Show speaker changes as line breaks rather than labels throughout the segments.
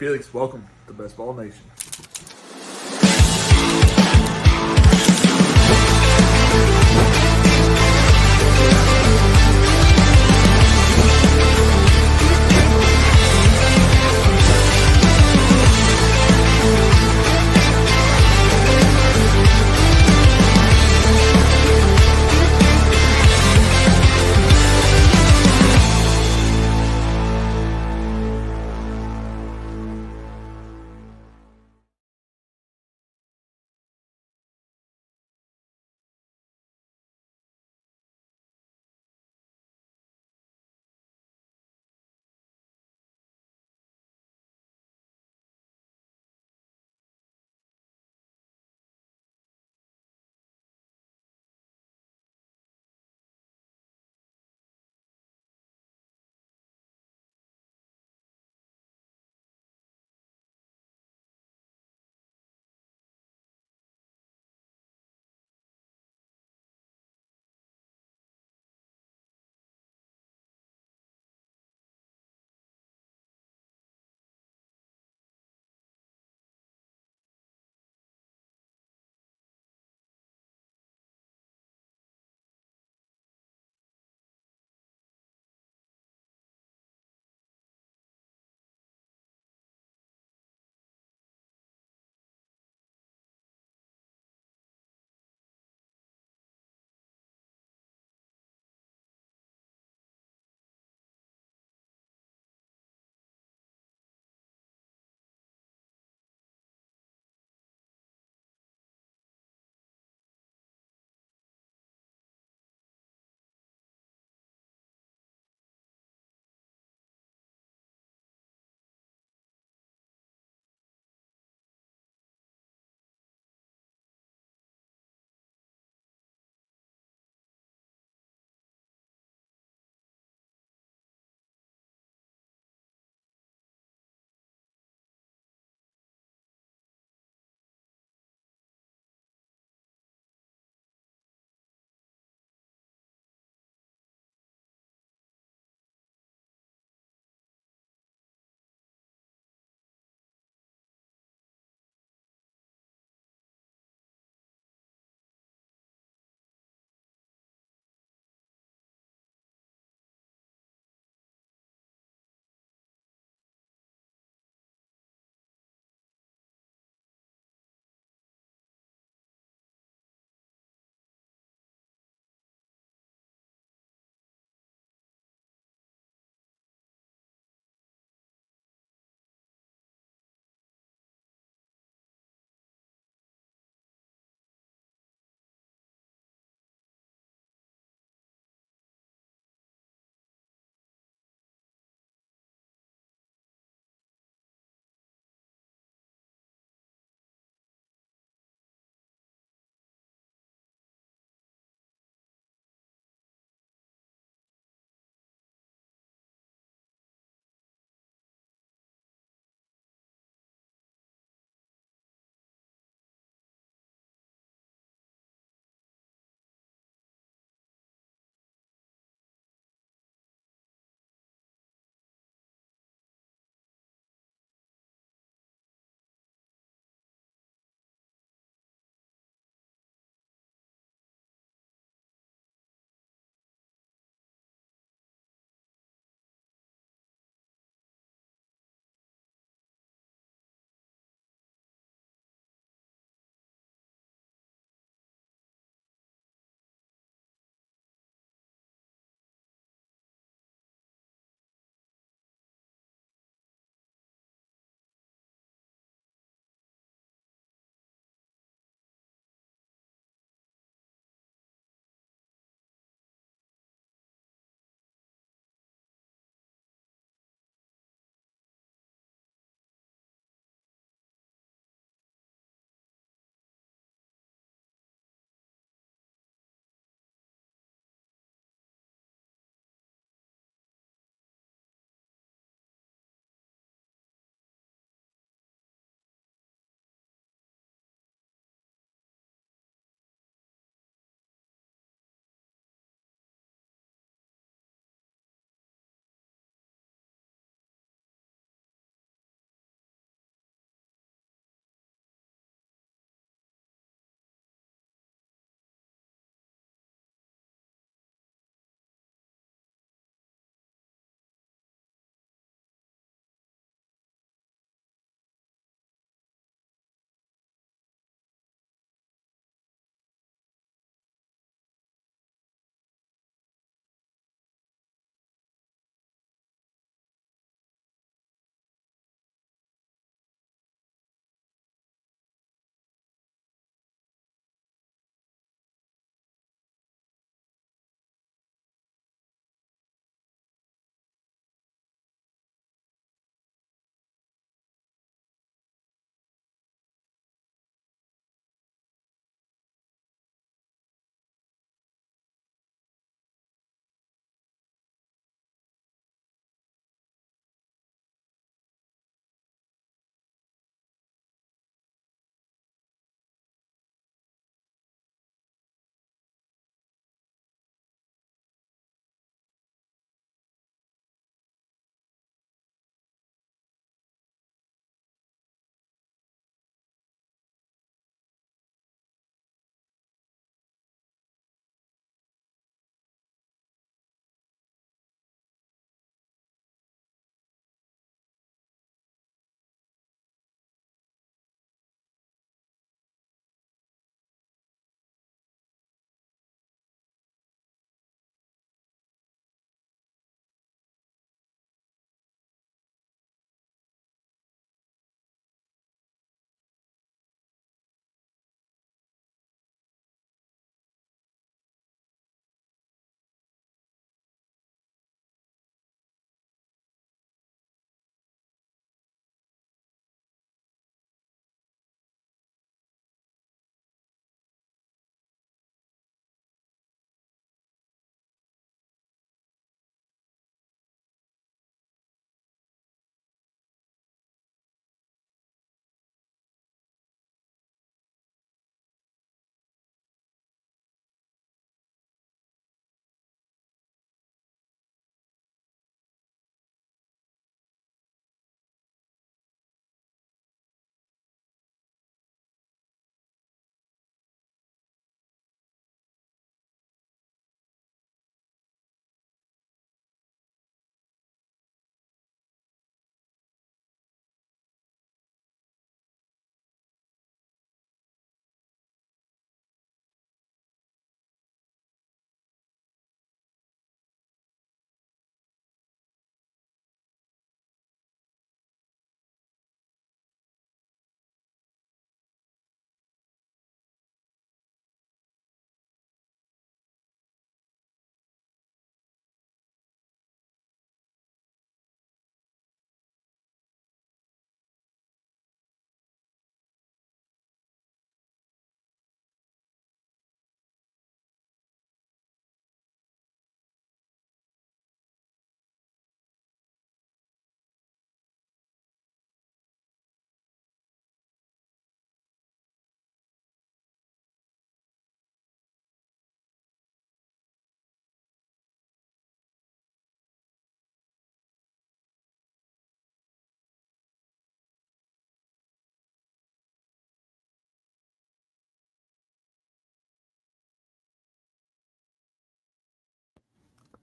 Felix, welcome to Best Ball Nation.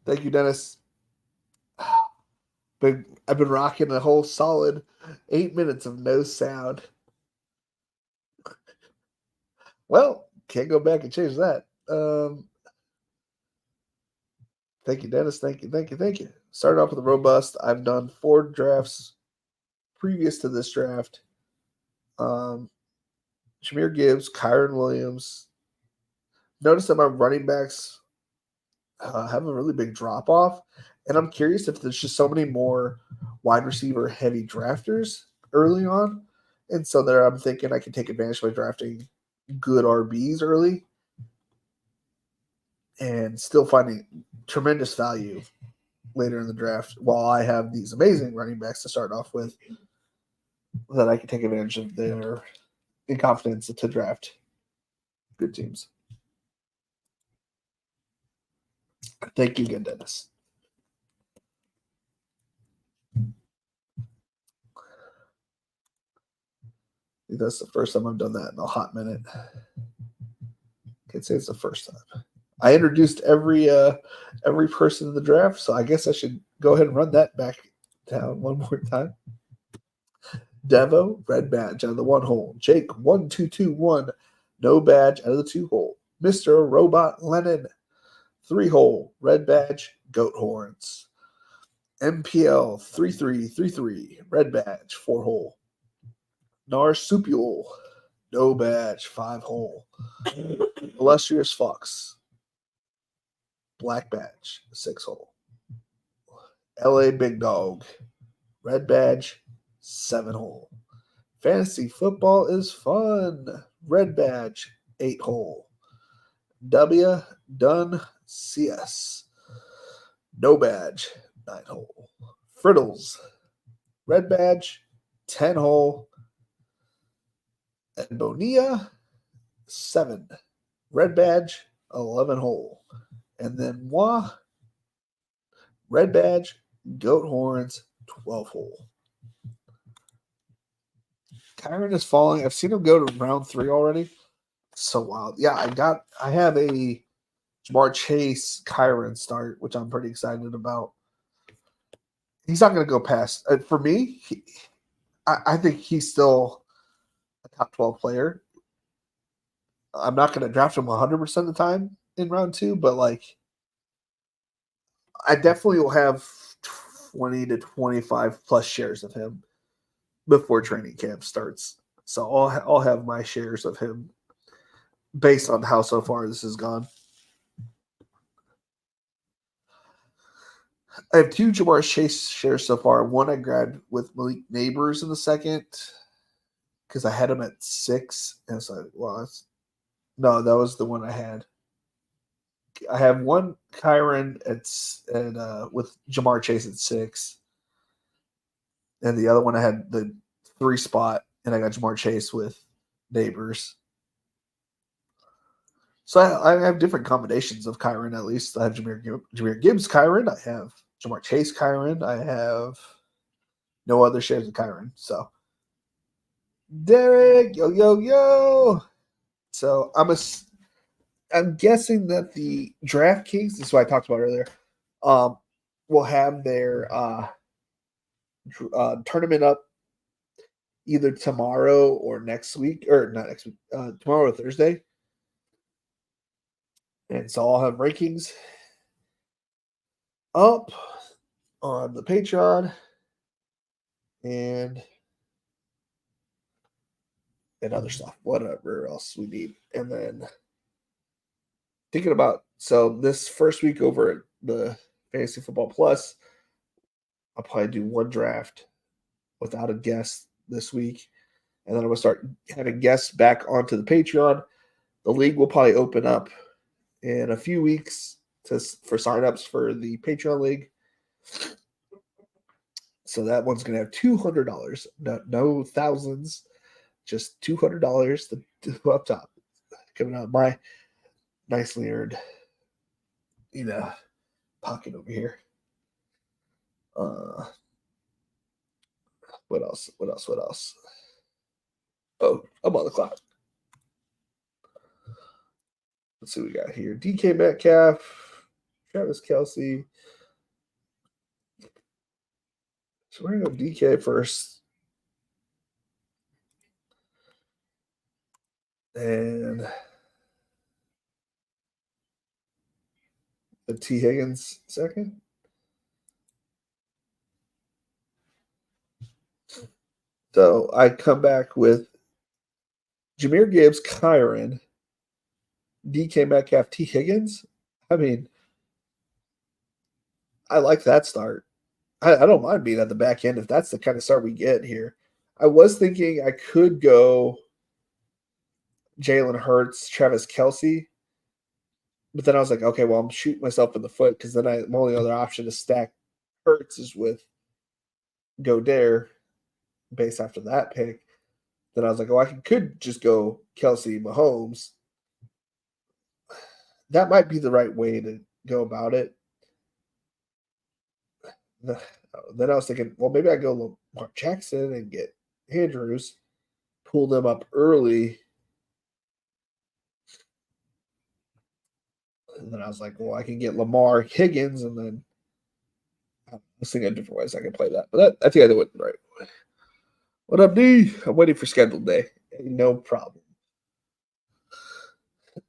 Thank you, Dennis. I've been rocking a whole solid 8 minutes of no sound. Well, can't go back and change that. Thank you, Dennis. Thank you. Started off with a robust. I've done 4 drafts previous to this draft. Jahmyr Gibbs, Kyron Williams. Notice that my running backs have a really big drop off, and I'm curious if there's just so many more wide receiver heavy drafters early on, and so there I'm thinking I can take advantage by drafting good RBs early and still finding tremendous value later in the draft while I have these amazing running backs to start off with that I can take advantage of their incompetence to draft good teams. Thank you again, Dennis. That's the first time I've done that in a hot minute. Can't say it's the first time. I introduced every person in the draft, so I guess I should go ahead and run that back down one more time. Devo, red badge out of the 1 hole. Jake, 1221, no badge out of the 2 hole. Mr. Robot Lennon, 3 hole, red badge, goat horns. MPL 3333, red badge, 4 hole. Narsupial, no badge, 5 hole. Illustrious Fox, black badge, 6 hole. LA Big Dog, red badge, 7 hole. Fantasy football is fun, red badge, 8 hole. W Dunn CS, no badge, 9 hole. Frittles, red badge, 10 hole. And Bonilla, 7. Red badge, 11 hole. And then moi, red badge, goat horns, 12 hole. Kyron is falling. I've seen him go to round 3 already. So wild. Yeah, I have a Ja'Marr Chase Kyron start, which I'm pretty excited about. He's not going to go past. For me, I think he's still a top 12 player. I'm not going to draft him 100% of the time in round 2, but like I definitely will have 20 to 25 plus shares of him before training camp starts. So I'll have my shares of him based on how so far this has gone. I have 2 Ja'Marr Chase shares so far. One I grabbed with Malik Neighbors in the second because I had him at 6. And so, no, that was the one I had. I have one Kyron with Ja'Marr Chase at 6. And the other one I had the 3 spot, and I got Ja'Marr Chase with Neighbors. So I have different combinations of Kyron, at least. I have Jahmyr Gibbs Kyron. I have Ja'Marr Chase Kyron. I have no other shares of Kyron. So, Derek, yo. So, I'm guessing that the DraftKings, this is what I talked about earlier, will have their tournament up either tomorrow or next week, or not next week, tomorrow or Thursday. And so I'll have rankings up on the Patreon and other stuff, whatever else we need. And then thinking about, so this first week over at the Fantasy Football Plus, I'll probably do 1 draft without a guest this week. And then I'm going to start having guests back onto the Patreon. The league will probably open up in a few weeks for signups for the Patreon league. So that one's going to have $200. No thousands, just $200 to up top. Coming out of my nicely earned, pocket over here. What else? Oh, I'm on the clock. Let's see what we got here. DK Metcalf, Travis Kelce. So we're gonna go DK first. And the T. Higgins second. So I come back with Jahmyr Gibbs, Kyron, DK Metcalf, T. Higgins. I mean, I like that start. I don't mind being at the back end if that's the kind of start we get here. I was thinking I could go Jalen Hurts, Travis Kelce, but then I was like, okay, well, I'm shooting myself in the foot because then my only other option to stack Hurts is with Godare based after that pick. Then I was like, oh, I could just go Kelce, Mahomes. That might be the right way to go about it. Then I was thinking, well, maybe I go Lamar Jackson and get Andrews, pull them up early. And then I was like, well, I can get Lamar Higgins, and then I was thinking of different ways I can play that. But I think I did it the right way. What up, D? I'm waiting for scheduled day. No problem.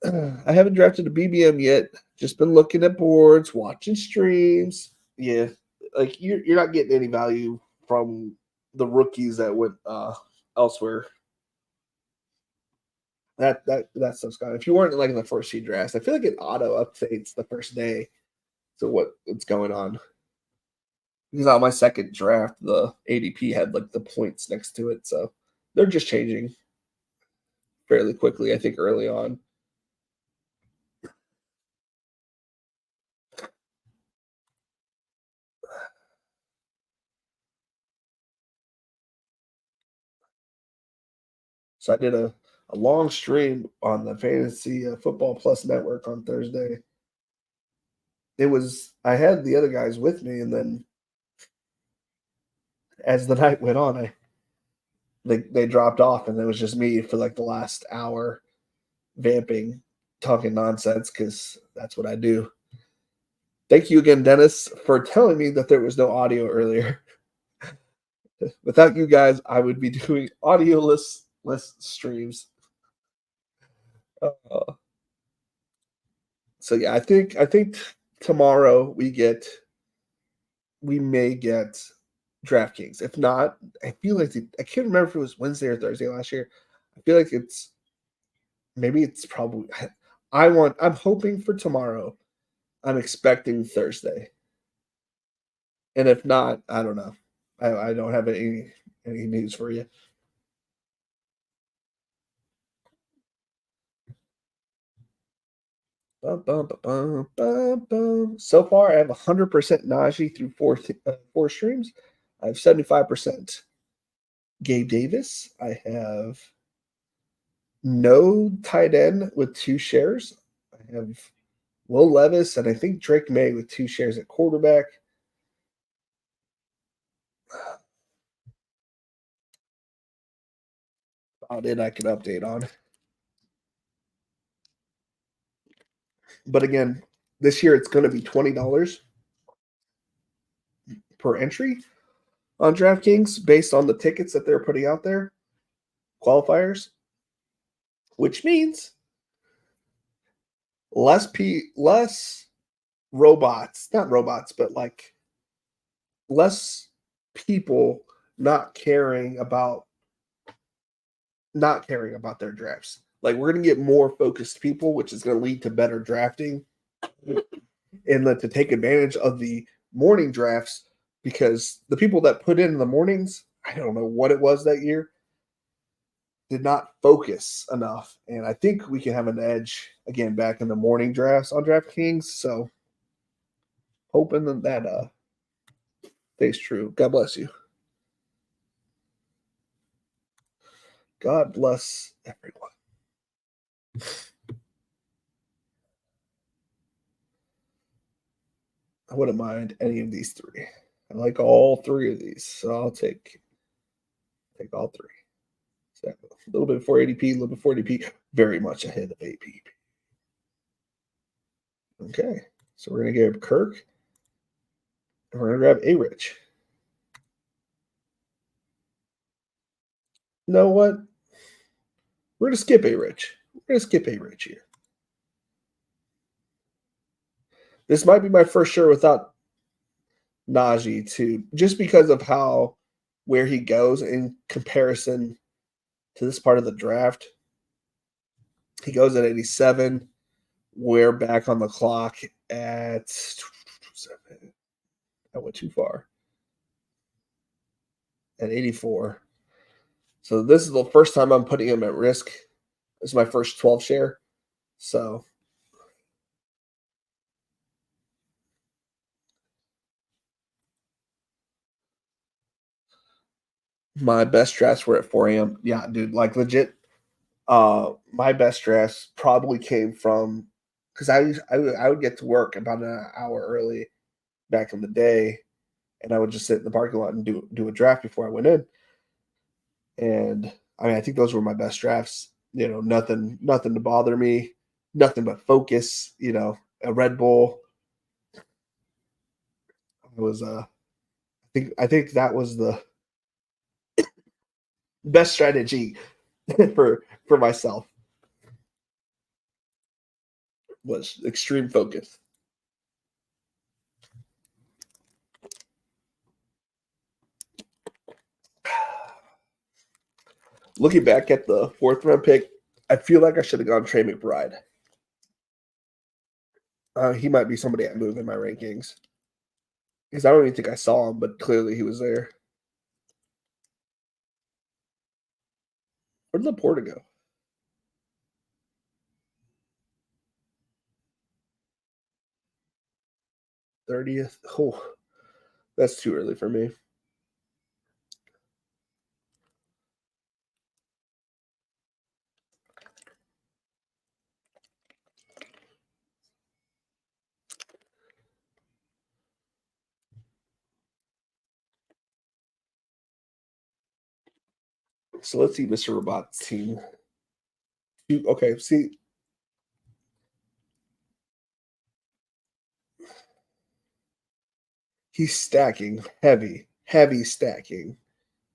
I haven't drafted a BBM yet. Just been looking at boards, watching streams. Yeah, like you're not getting any value from the rookies that went elsewhere. That stuff's gone. If you weren't like in the first few drafts, I feel like it auto updates the first day to what's going on. Because on my second draft, the ADP had like the points next to it, so they're just changing fairly quickly. I think early on. So I did a long stream on the Fantasy Football Plus Network on Thursday. I had the other guys with me, and then as the night went on, they dropped off, and it was just me for like the last hour, vamping, talking nonsense because that's what I do. Thank you again, Dennis, for telling me that there was no audio earlier. Without you guys, I would be doing audioless streams. So yeah, I think tomorrow we may get DraftKings. If not, I feel like I can't remember if it was Wednesday or Thursday last year. I feel like it's probably I'm hoping for tomorrow. I'm expecting Thursday. And if not, I don't know. I don't have any news for you. Bum, bum, bum, bum, bum. So far, I have 100% Najee through four streams. I have 75% Gabe Davis. I have no tight end with 2 shares. I have Will Levis and I think Drake May with 2 shares at quarterback. About it I can update on. But again, this year it's going to be $20 per entry on DraftKings based on the tickets that they're putting out there, qualifiers, which means less robots, not robots, but like less people not caring about their drafts. Like we're going to get more focused people, which is going to lead to better drafting and to take advantage of the morning drafts because the people that put in the mornings, I don't know what it was that year, did not focus enough. And I think we can have an edge again back in the morning drafts on DraftKings. So hoping that stays true. God bless you. God bless everyone. I wouldn't mind any of these 3. I like all 3 of these, so I'll take all 3. So a little bit before ADP, a little before ADP, very much ahead of APP. Okay, So we're going to grab Kirk. And we're going to grab A-Rich. You know what? We're going to skip A-Rich. We're going to skip A-Rich here. This might be my first shirt without Najee, too, just because of where he goes in comparison to this part of the draft. He goes at 87. We're back on the clock at 7. I went too far. At 84. So this is the first time I'm putting him at risk. This is my first 12 share. So my best drafts were at 4 a.m. Yeah, dude, like legit. My best drafts probably came from because I would get to work about an hour early back in the day, and I would just sit in the parking lot and do a draft before I went in. And I mean, I think those were my best drafts. You know, nothing to bother me, nothing but focus. You know, a Red Bull. I think that was the best strategy for myself was extreme focus. Looking back at the 4th round pick, I feel like I should have gone Trey McBride. He might be somebody I move in my rankings because I don't even think I saw him, but clearly he was there. Where did Laporta go? 30th. Oh, that's too early for me. So let's see Mr. Robot's team. Okay, see. He's stacking heavy stacking,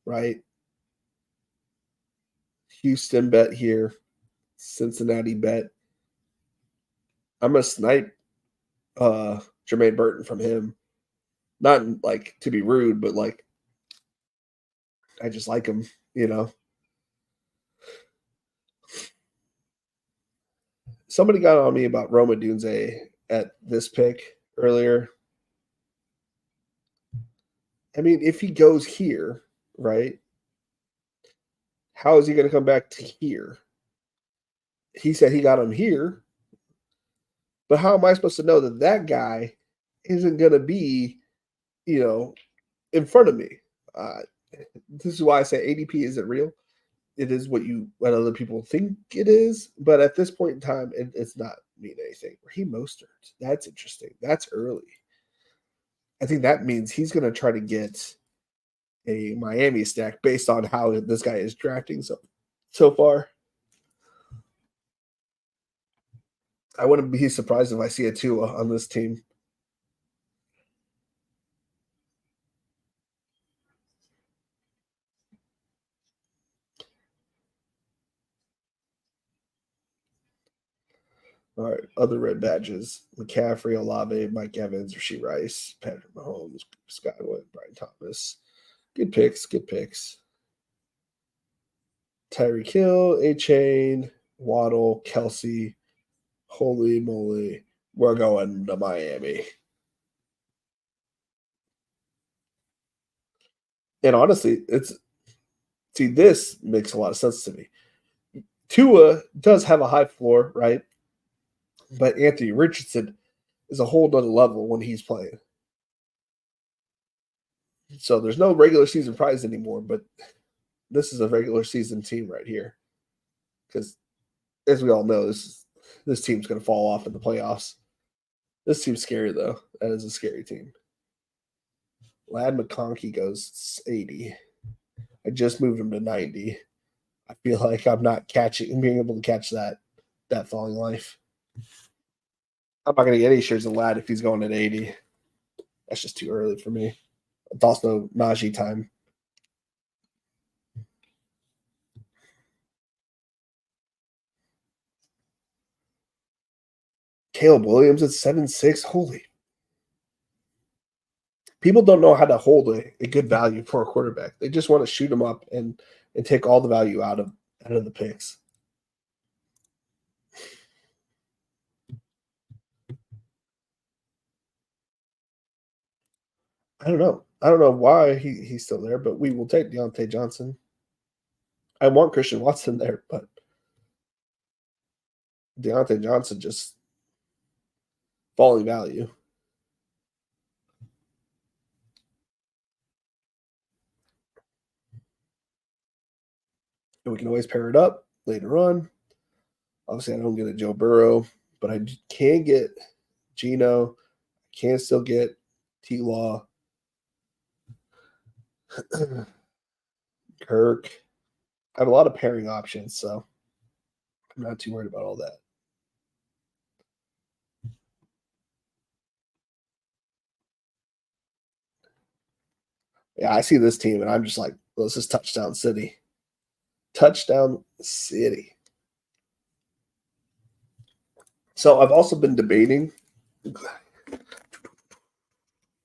right? Houston bet here, Cincinnati bet. I'm gonna snipe Jermaine Burton from him. Not like to be rude, but like I just like him, you know. Somebody got on me about Roma Dunze at this pick earlier. I mean, if he goes here, right? How is he going to come back to here? He said he got him here, but how am I supposed to know that that guy isn't going to be, you know, in front of me? This is why I say ADP isn't real. It is what other people think it is, but at this point in time, it's not mean anything. Raheem Mostert, that's interesting. That's early. I think that means he's going to try to get a Miami stack based on how this guy is drafting so far. I wouldn't be surprised if I see a Tua on this team. All right, other red badges: McCaffrey, Olave, Mike Evans, Rasheed Rice, Patrick Mahomes, Skywood, Brian Thomas. Good picks. Good picks. Tyreek Hill, A-Chain, Waddle, Kelsey. Holy moly, we're going to Miami. And honestly, this makes a lot of sense to me. Tua does have a high floor, right? But Anthony Richardson is a whole nother level when he's playing. So there's no regular season prize anymore, but this is a regular season team right here. Because as we all know, this team's going to fall off in the playoffs. This team's scary, though. That is a scary team. Lad McConkey goes 80. I just moved him to 90. I feel like I'm not being able to catch that falling life. I'm not going to get any shares of Lad if he's going at 80. That's just too early for me. It's also Najee time. Caleb Williams at 7.6. Holy. People don't know how to hold a good value for a quarterback. They just want to shoot him up and take all the value out of the picks. I don't know. I don't know why he's still there, but we will take Deontay Johnson. I want Christian Watson there, but Deontay Johnson just falling value. And we can always pair it up later on. Obviously, I don't get a Joe Burrow, but I can get Geno. I can still get T-Law. Kirk. I have a lot of pairing options, so I'm not too worried about all that. Yeah, I see this team, and I'm just like, well, this is Touchdown City. Touchdown City. So I've also been debating.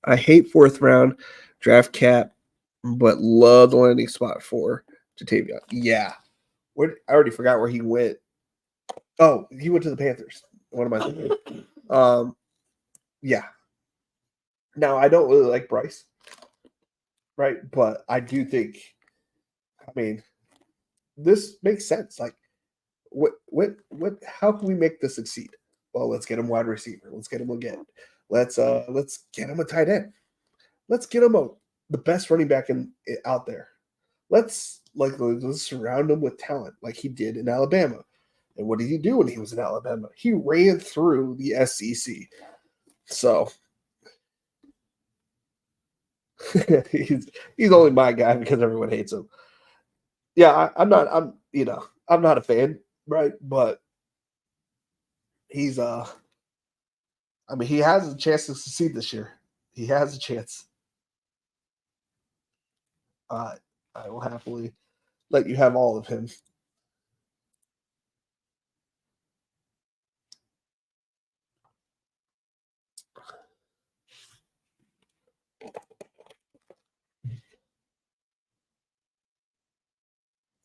I hate fourth round draft cap, but love the landing spot for Jatavion. Yeah. I already forgot where he went. Oh, he went to the Panthers. What am I thinking? Yeah. Now, I don't really like Bryce, right? But I do think, I mean, this makes sense. Like, how can we make this succeed? Well, let's get him wide receiver. Let's get him again. Let's get him a tight end. Let's get him the best running back out there. Let's surround him with talent like he did in Alabama. And what did he do when he was in Alabama? He ran through the SEC. So he's only my guy because everyone hates him. Yeah, I'm not a fan, right? But he's he has a chance to succeed this year. He has a chance. I will happily let you have all of him.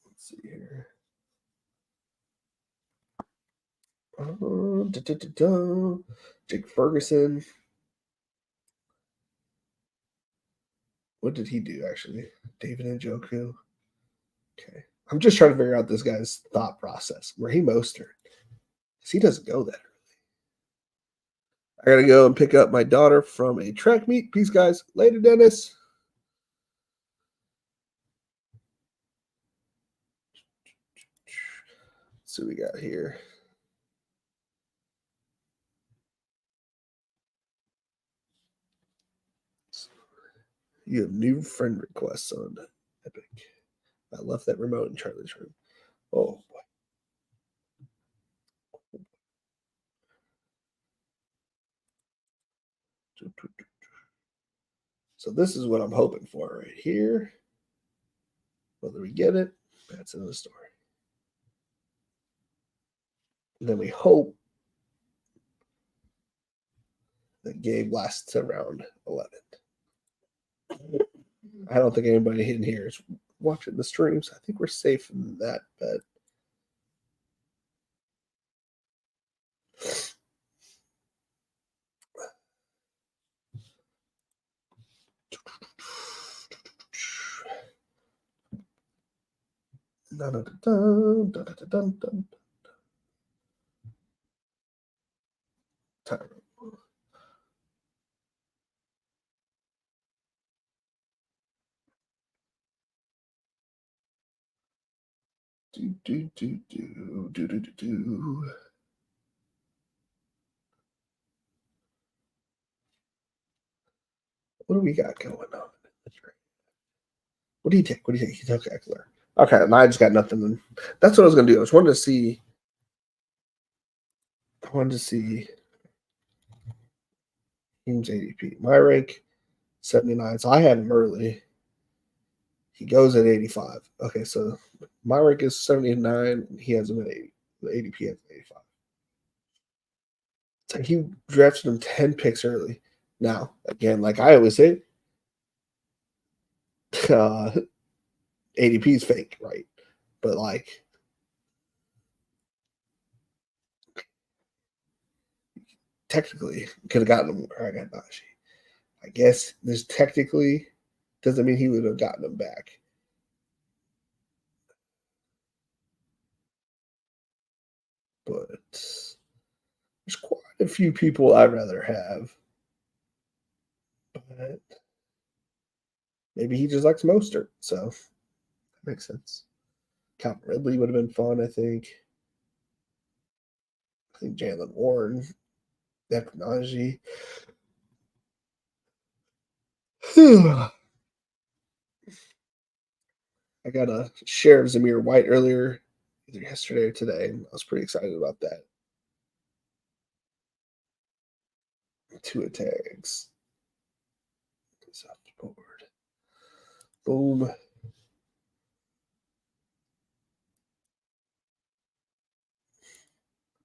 Let's see here. Jake Ferguson. What did he do, actually? David Njoku. Okay. I'm just trying to figure out this guy's thought process. Raheem Mostert. Because he doesn't go that early. I got to go and pick up my daughter from a track meet. Peace, guys. Later, Dennis. Let's see what we got here. You have new friend requests on Epic. I left that remote in Charlie's room. Oh, boy. So this is what I'm hoping for right here. Whether we get it, that's another story. And then we hope the game lasts around 11. I don't think anybody in here is watching the streams. I think we're safe in that bet. Time. Do. What do we got going on? What do you take? He took Eckler. Okay, and I just got nothing. That's what I was gonna do. I wanted to see Team's ADP. My rank 79. So I had him early. He goes at 85. Okay, so my rank is 79. He has him at 80. The ADP has 85. So he drafted him 10 picks early. Now, again, like I always say, ADP is fake, right? But like, technically, could have gotten him. I got Najee. I guess this technically doesn't mean he would have gotten him back. But there's quite a few people I'd rather have. But maybe he just likes Mostert, so that makes sense. Calvin Ridley would have been fun, I think. I think Jalen Warren, Dep Najee. I got a share of Zamir White earlier, either yesterday or today, and I was pretty excited about that. 2 tags. It's off the board. Boom.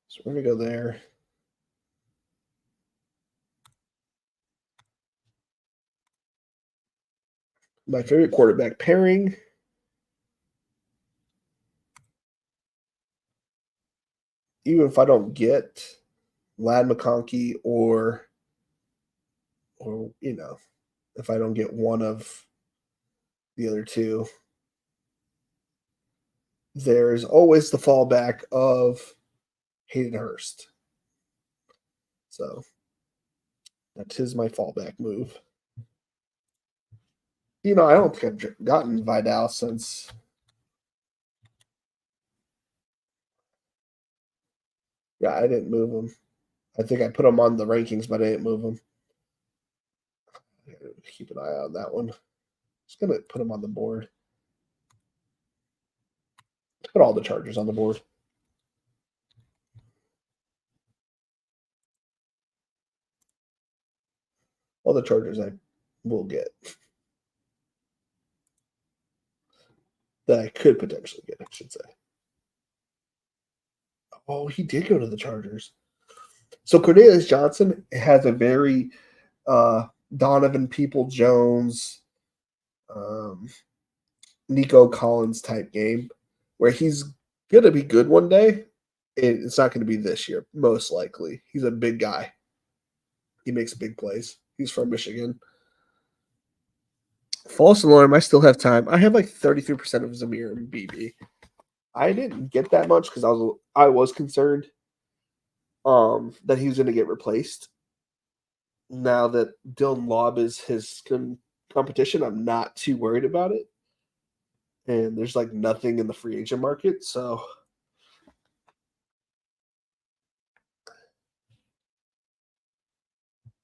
So we're going to go there. My favorite quarterback pairing. Even if I don't get Lad McConkey or if I don't get one of the other two, there's always the fallback of Hayden Hurst. So that is my fallback move. I don't think I've gotten Vidal since I didn't move him. I think I put him on the rankings, but I didn't move him. Keep an eye on that one. Just gonna put him on the board. Put all the Chargers on the board. All the Chargers I will get. That I could potentially get, I should say. Oh, he did go to the Chargers. So Cornelius Johnson has a very Donovan Peoples-Jones, Nico Collins type game where he's going to be good one day. And it's not going to be this year, most likely. He's a big guy. He makes big plays. He's from Michigan. False alarm. I still have time. I have like 33% of Zamir and BB. I didn't get that much because I was concerned that he was going to get replaced. Now that Dylan Laub is his competition, I'm not too worried about it. And there's like nothing in the free agent market, so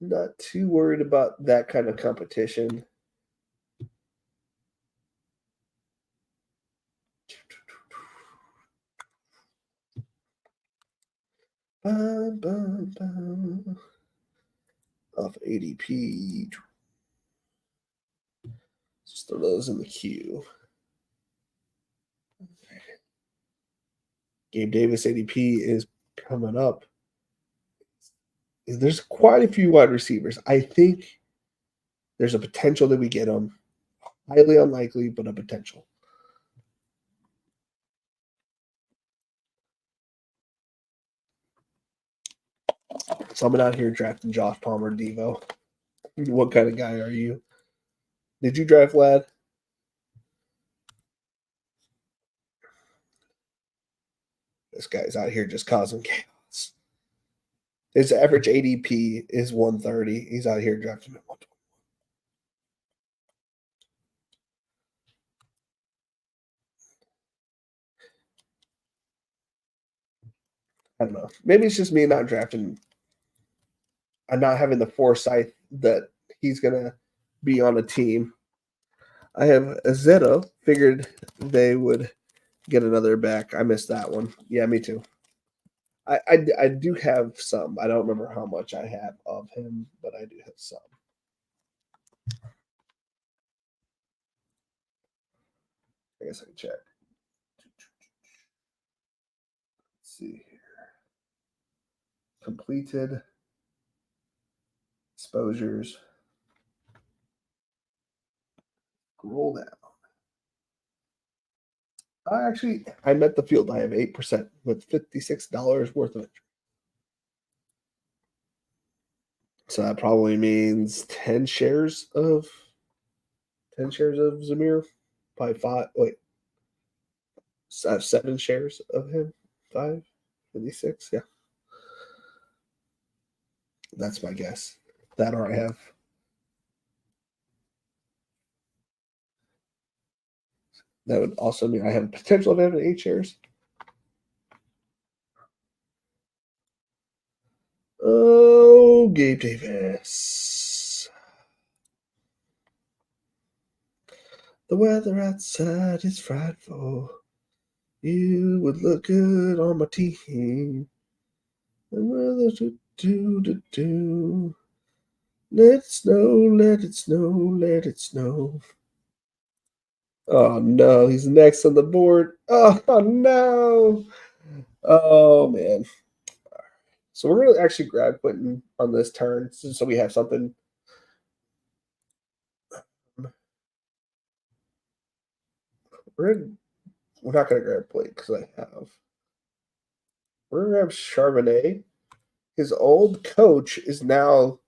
not too worried about that kind of competition. Off ADP. Just throw those in the queue. Gabe Davis ADP is coming up. There's quite a few wide receivers. I think there's a potential that we get them. Highly unlikely, but a potential. So I'm out here drafting Josh Palmer, Devo. What kind of guy are you? Did you draft Lad? This guy's out here just causing chaos. His average ADP is 130. He's out here drafting at 120. I don't know. Maybe it's just me not drafting. I'm not having the foresight that he's going to be on a team. I have Zeta. Figured they would get another back. I missed that one. Yeah, me too. I do have some. I don't remember how much I have of him, but I do have some. I guess I can check. Let's see here. Completed exposures. Scroll down. I met the field. I have 8% with $56 worth of it. So that probably means 10 shares of Zamir. Probably five. Wait, 7 shares of him. 5, 56. Yeah, that's my guess. That or I have. That would also mean I have potential of having 8 shares. Oh, Gabe Davis. The weather outside is frightful. You would look good on my team. The weather do. Let it snow, let it snow, let it snow. Oh no, he's next on the board. Oh no. Oh man. So we're gonna actually grab Quentin on this turn, so we have something. We're not gonna grab Blake because I have. We're gonna grab Charbonnet. His old coach is now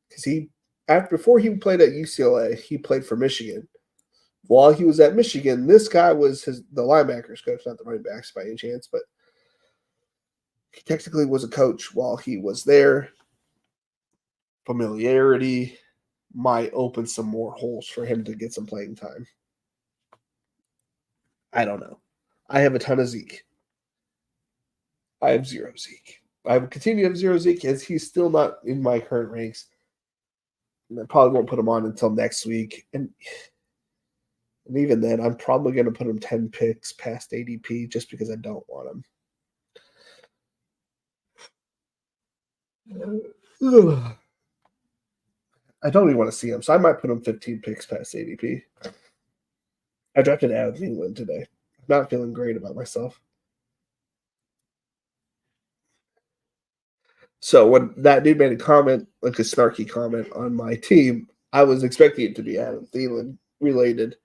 because before he played at UCLA, he played for Michigan. While he was at Michigan, this guy was the linebackers coach, not the running backs by any chance, but he technically was a coach while he was there. Familiarity might open some more holes for him to get some playing time. I don't know. I have a ton of Zeke. I have 0 Zeke. I will continue to have 0 Zeke as he's still not in my current ranks. And I probably won't put him on until next week. And even then, I'm probably going to put him 10 picks past ADP just because I don't want him. I don't even want to see him, so I might put him 15 picks past ADP. I drafted out of England today. I'm not feeling great about myself. So when that dude made a comment, like a snarky comment on my team, I was expecting it to be Adam Thielen related.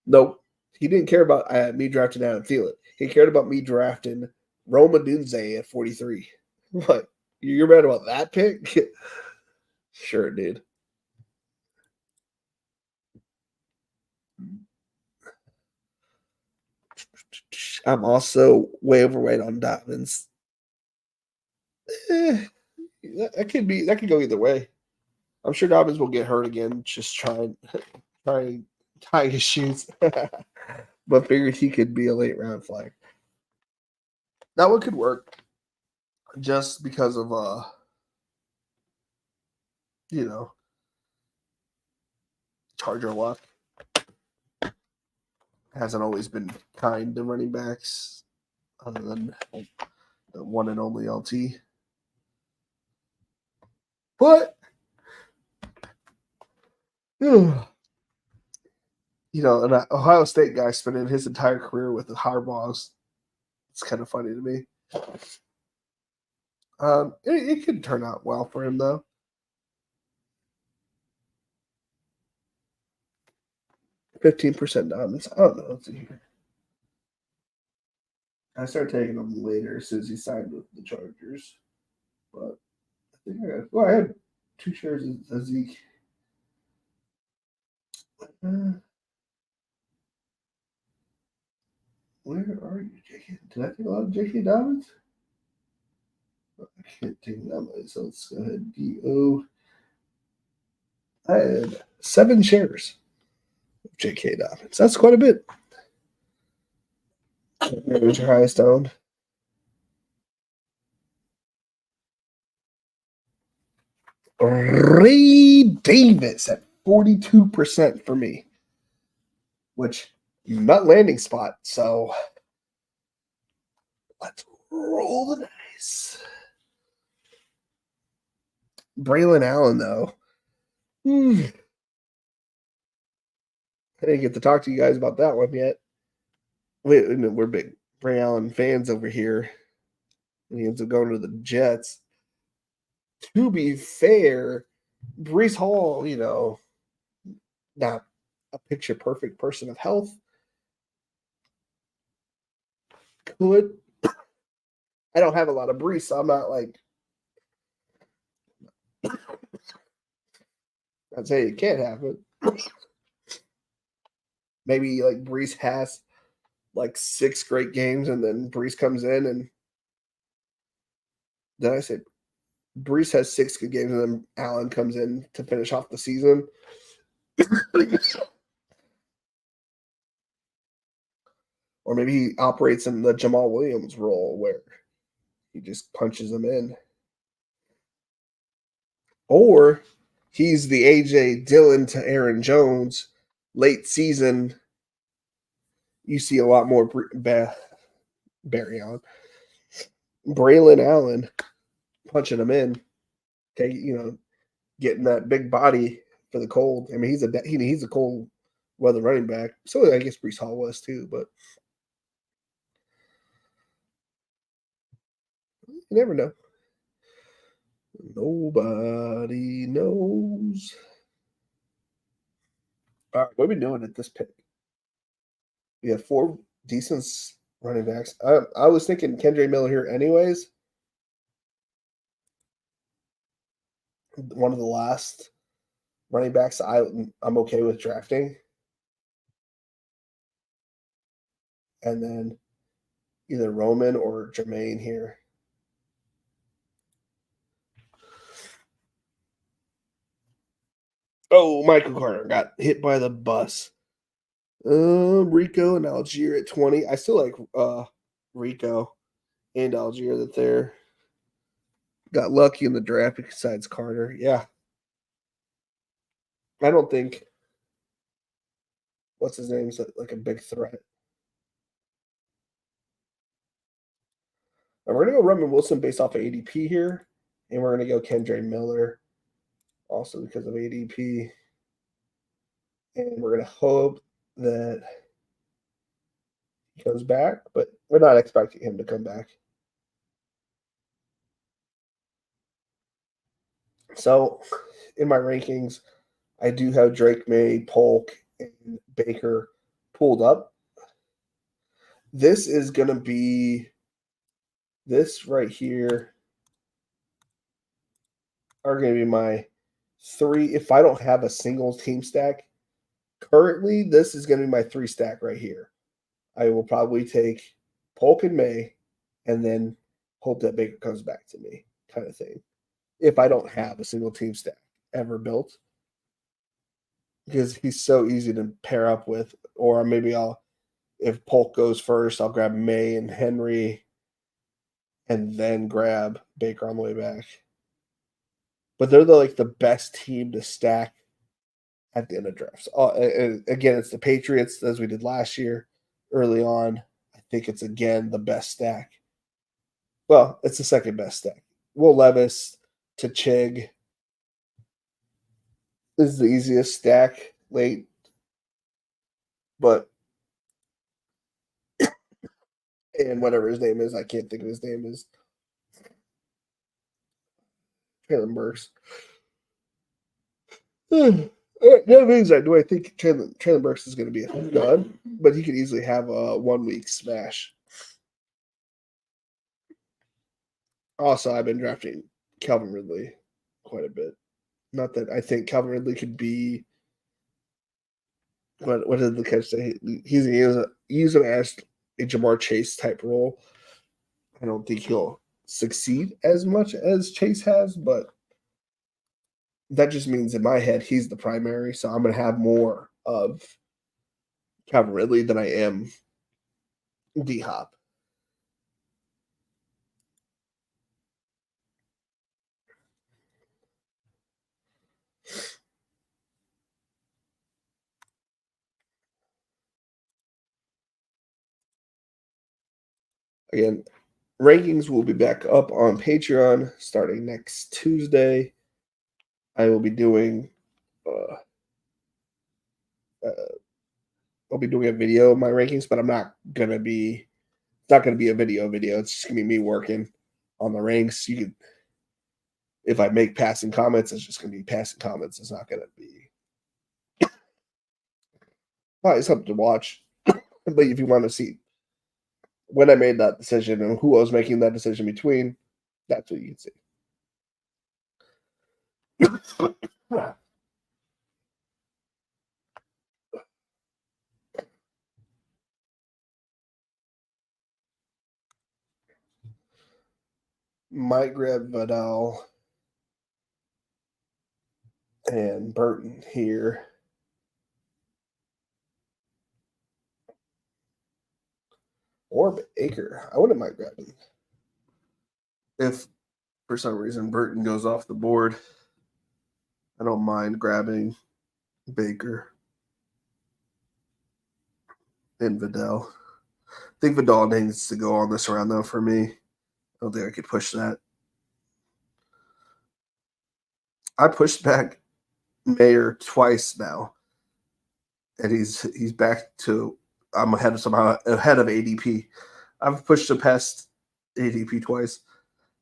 Nope. He didn't care about me drafting Adam Thielen. He cared about me drafting Roma Dunze at 43. What? You're mad about that pick? Sure, dude. I'm also way overweight on Dobbins. That could go either way. I'm sure Dobbins will get hurt again. Just try and tie his shoes. But figured he could be a late round flag. That one could work. Just because of Charger luck. Hasn't always been kind to running backs, other than the one and only LT. But an Ohio State guy spending his entire career with the Harbaughs. It's kind of funny to me. It could turn out well for him though. 15% dominance. I don't know. Let's see here. I started taking him later as soon as he signed with the Chargers. But I think I had 2 shares of Zeke. Where are you, J.K.? Did I take a lot of J.K. Dobbins? I can't take that much, so let's go ahead. D.O. I had 7 shares of J.K. Dobbins. That's quite a bit. Who's your highest owned? Ray Davis at 42% for me, which not landing spot. So let's roll the Nice. Braylon Allen, though. I didn't get to talk to you guys about that one yet. We're big Braylon Allen fans over here. And he ends up going to the Jets. To be fair, Brees Hall, not a picture perfect person of health. Could. I don't have a lot of Brees, so I'm not like. I'd say it can't happen. Maybe like Brees has like 6 great games, and then Brees comes in, and then I said Brees has 6 good games, and then Allen comes in to finish off the season. Or maybe he operates in the Jamal Williams role where he just punches them in. Or he's the A.J. Dillon to Aaron Jones. Late season, you see a lot more Barry Allen. Braylon Allen punching him in. Getting that big body for the cold. I mean, he's a cold weather running back. So I guess Brees Hall was too, but you never know. Nobody knows. All right, what are we doing at this pick? We have 4 decent running backs. I was thinking Kendre Miller here anyways. One of the last running backs I'm okay with drafting. And then either Roman or Jermaine here. Oh, Michael Carter got hit by the bus. Rico and Algier at 20. I still like Rico and Algier that they're got lucky in the draft besides Carter. Yeah. I don't think what's his name is like a big threat. And we're gonna go Roman Wilson based off of ADP here, and we're gonna go Kendre Miller also because of ADP. And we're gonna hope that he comes back, but we're not expecting him to come back. So in my rankings, I do have Drake May, Polk, and Baker pulled up. This is going to be this right here are going to be my 3. If I don't have a single team stack, currently this is going to be my 3 stack right here. I will probably take Polk and May and then hope that Baker comes back to me kind of thing. If I don't have a single team stack ever built, because he's so easy to pair up with, or maybe if Polk goes first, I'll grab May and Henry and then grab Baker on the way back. But they're the best team to stack at the end of drafts. Again, it's the Patriots, as we did last year early on. I think it's, again, the best stack. Well, it's the second best stack. Will Levis to Chig is the easiest stack late. But and whatever his name is, I can't think of his name is Traylon Burks. The other things do I think Traylon Burks is going to be a stud, but he could easily have a 1 week smash. Also, I've been drafting Calvin Ridley quite a bit. Not that I think Calvin Ridley could be. What did the catch say? He's use him as a Jamar Chase type role. I don't think he'll succeed as much as Chase has, but that just means in my head he's the primary. So I'm going to have more of Calvin Ridley than I am D Hop. Again, rankings will be back up on Patreon starting next Tuesday. I will be doing uh, I'll be doing a video of my rankings, but I'm not gonna be it's not gonna be a video. It's just gonna be me working on the ranks. You can if I make passing comments, it's just gonna be passing comments. It's not gonna be probably something to watch. But if you want to see when I made that decision and who I was making that decision between, that's what you can see. Might grab Vidal and Burton here. Or Baker. I wouldn't mind grabbing. If for some reason Burton goes off the board, I don't mind grabbing Baker and Vidal. I think Vidal needs to go on this round, though, for me. I don't think I could push that. I pushed back Mayer twice now, and he's back to I'm ahead of ADP. I've pushed him past ADP twice.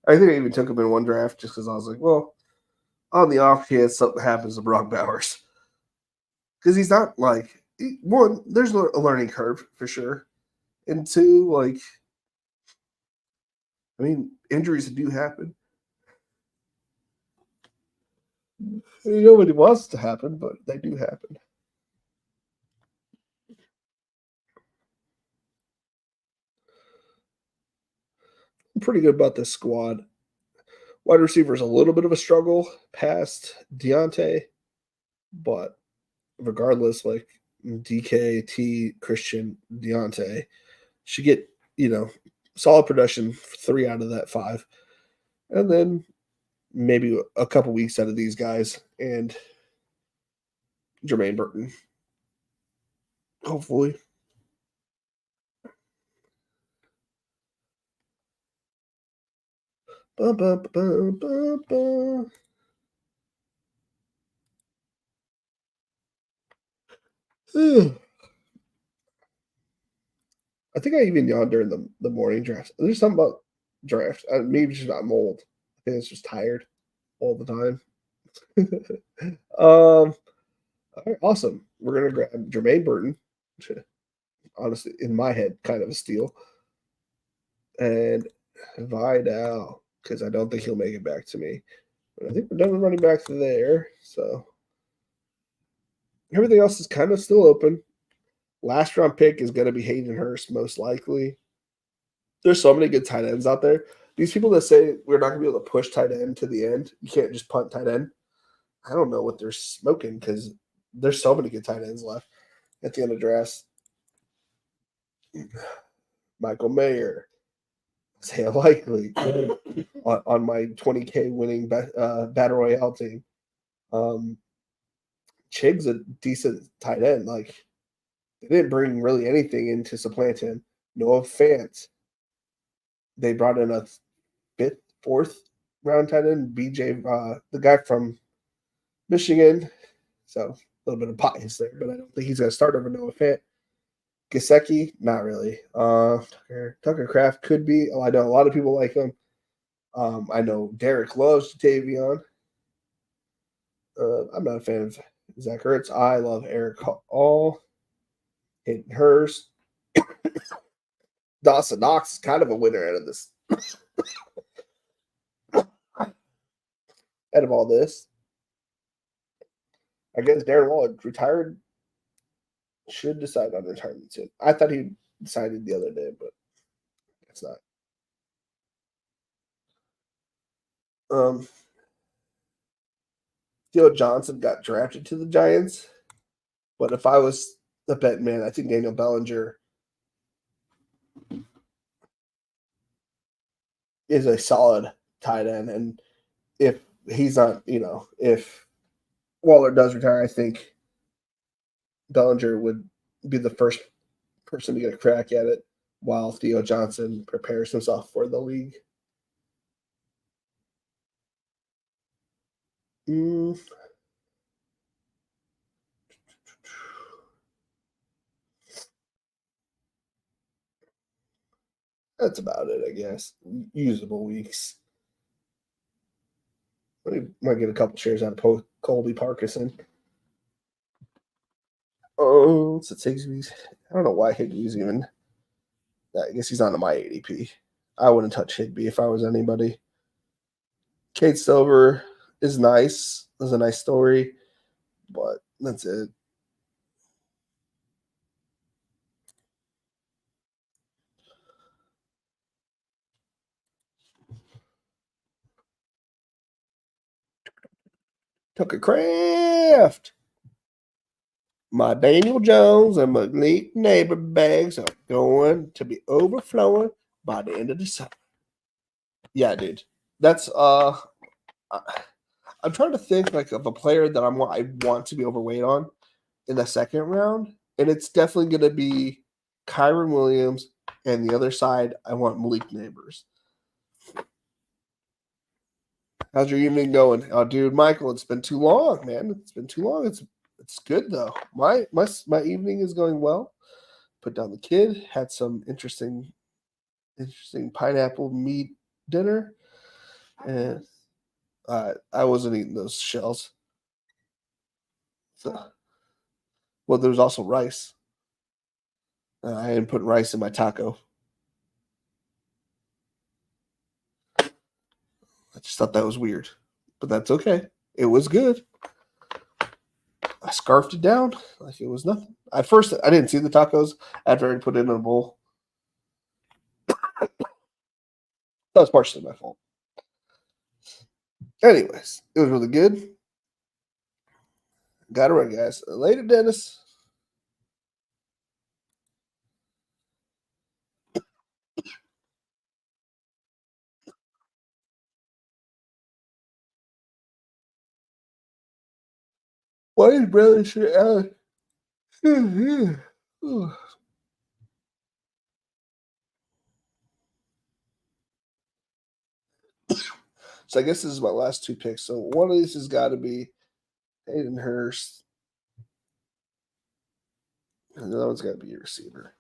I think I even took him in one draft just because I was like, well, on the off chance something happens to Brock Bowers, because he's not like one. There's a learning curve for sure, and two, like, I mean, injuries do happen. Nobody wants to happen, but they do happen. I'm pretty good about this squad. Wide receiver is a little bit of a struggle past Deontay, but regardless, like DKT, Christian, Deontay should get, solid production 3 out of that 5. And then maybe a couple weeks out of these guys and Jermaine Burton. Hopefully. Ba, ba, ba, ba, ba. I think I even yawned during the morning draft. There's something about draft. Maybe just not mold. I think it's just tired all the time. All right, awesome. We're gonna grab Jermaine Burton. Honestly, in my head, kind of a steal. And Vidal, because I don't think he'll make it back to me. But I think we're done running back to there. So everything else is kind of still open. Last round pick is going to be Hayden Hurst, most likely. There's so many good tight ends out there. These people that say we're not going to be able to push tight end to the end, you can't just punt tight end. I don't know what they're smoking because there's so many good tight ends left at the end of drafts. Michael Mayer, Isaiah Likely on my 20K winning Battle Royale team. Chig's a decent tight end. Like, they didn't bring really anything in to supplant him. Noah Fant. They brought in a 5th, 4th round tight end, BJ, the guy from Michigan. So a little bit of bias there, but I don't think he's going to start over Noah Fant. Gesicki, not really. Tucker Kraft could be. Oh, I know a lot of people like him. I know Derek loves Tavion. I'm not a fan of Zach Ertz. I love Eric Hall. Hayden Hurst. Dawson Knox is kind of a winner out of this. Out of all this. I guess Darren Waller retired. Should decide on retirement soon. I thought he decided the other day, but it's not. Theo Johnson got drafted to the Giants, but if I was the bet man, I think Daniel Bellinger is a solid tight end, and if he's not, if Waller does retire, I think Bellinger would be the first person to get a crack at it. while Theo Johnson prepares himself for the league. Mm. That's about it, I guess. Usable weeks. We might get a couple shares out of Colby Parkinson. Oh, so Higby's. I don't know why Higby's even. I guess he's not on my ADP. I wouldn't touch Higby if I was anybody. Kate Silver is nice. It was a nice story, but that's it. Tucker Craft. My Daniel Jones and Malik Neighbor bags are going to be overflowing by the end of the summer. Yeah, dude. That's I'm trying to think like of a player that I want to be overweight on in the second round, and it's definitely going to be Kyron Williams, and the other side I want Malik Neighbors. How's your evening going? Oh, dude, Michael, it's been too long, man. It's been too long. It's good though. My evening is going well. Put down the kid, had some interesting pineapple meat dinner, and I wasn't eating those shells. So, well, there was also rice. I didn't put rice in my taco. I just thought that was weird, but that's okay. It was good. I scarfed it down like it was nothing. At first, I didn't see the tacos after I put it in a bowl. That was partially my fault. Anyways, it was really good. Got it right, guys. Later, Dennis. Why is brother shit out? So I guess this is my last two picks. So one of these has got to be Hayden Hurst. And the other one's got to be a receiver.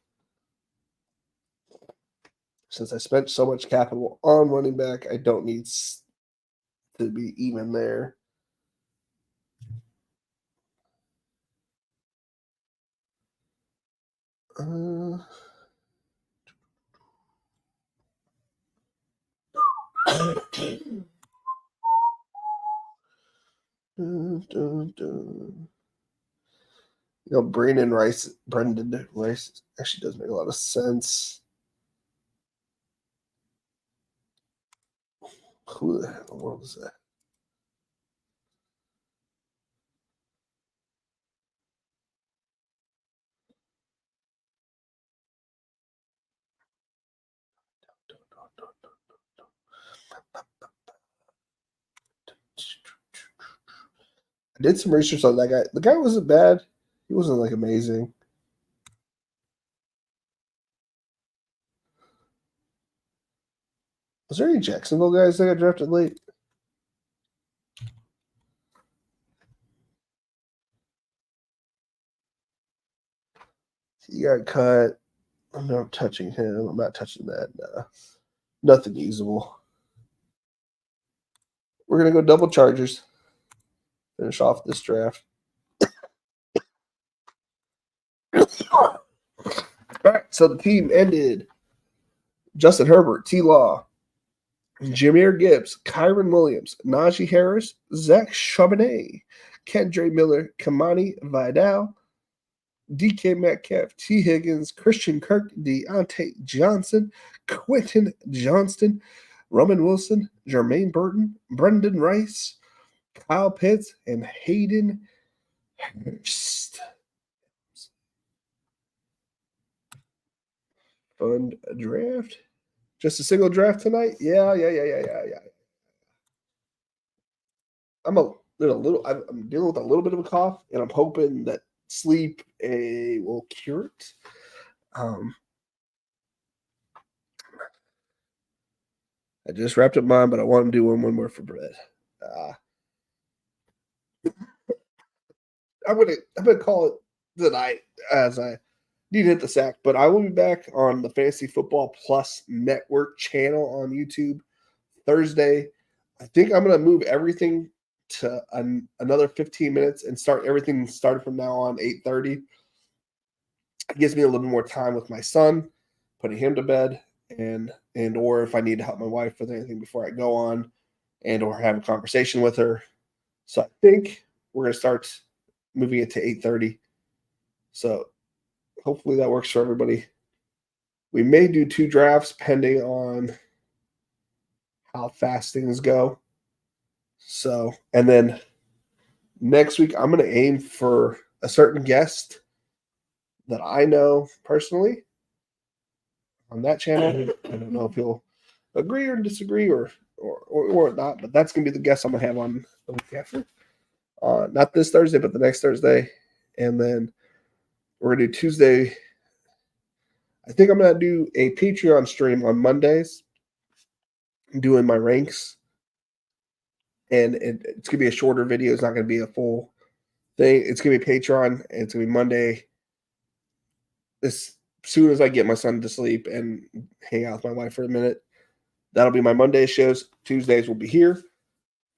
Since I spent so much capital on running back, I don't need to be even there. Brendan Rice actually does make a lot of sense. Who the hell was that? I did some research on that guy. The guy wasn't bad. He wasn't like amazing. Was there any Jacksonville guys that got drafted late? He got cut. I'm not touching him. I'm not touching that. No. Nothing usable. We're going to go double Chargers. Finish off this draft. All right, so the team ended. Justin Herbert, T. Law, Jahmyr Gibbs, Kyron Williams, Najee Harris, Zach Charbonnet, Kendre Miller, Kamani Vidal, DK Metcalf, T. Higgins, Christian Kirk, Deontay Johnson, Quentin Johnston, Roman Wilson, Jermaine Burton, Brendan Rice, Kyle Pitts, and Hayden Hurst. Fun draft. Just a single draft tonight? Yeah. I'm dealing with a little bit of a cough, and I'm hoping that sleep will cure it. I just wrapped up mine, but I want to do one more for bread. I'm gonna call it tonight as I need to hit the sack. But I will be back on the Fantasy Football Plus Network channel on YouTube Thursday. I think I'm gonna move everything to another 15 minutes and start everything started from now on 8:30. It gives me a little bit more time with my son, putting him to bed, and or if I need to help my wife with anything before I go on, and or have a conversation with her. So I think we're gonna start moving it to 8:30. So hopefully that works for everybody. We may do 2 drafts pending on how fast things go. So, and then next week I'm going to aim for a certain guest that I know personally on that channel. I don't know if he'll agree or disagree or not, but that's going to be the guest I'm going to have on the week after. Not this Thursday, but the next Thursday. And then we're going to do Tuesday. I think I'm going to do a Patreon stream on Mondays, doing my ranks. And it's going to be a shorter video. It's not going to be a full thing. It's going to be Patreon, and it's going to be Monday. As soon as I get my son to sleep and hang out with my wife for a minute, that'll be my Monday shows. Tuesdays will be here.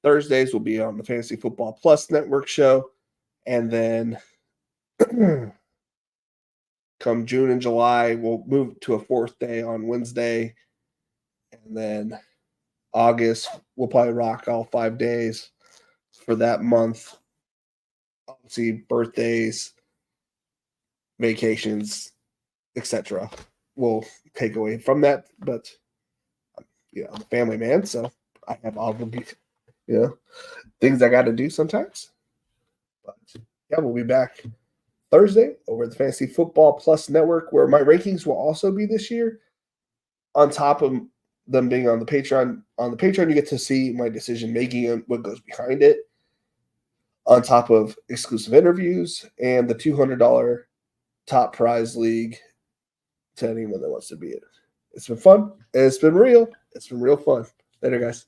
Thursdays will be on the Fantasy Football Plus Network show. And then come June and July, we'll move to a 4th day on Wednesday. And then August, we'll probably rock all 5 days for that month. Obviously, birthdays, vacations, etc. will take away from that. But, I'm a family man, so I have obligations, things I got to do sometimes. But, we'll be back Thursday over at the Fantasy Football Plus Network, where my rankings will also be this year. On top of them being on the Patreon. On the Patreon, you get to see my decision making and what goes behind it, on top of exclusive interviews and the $200 top prize league to anyone that wants to be in it. It's been fun. And it's been real. It's been real fun. Later, guys.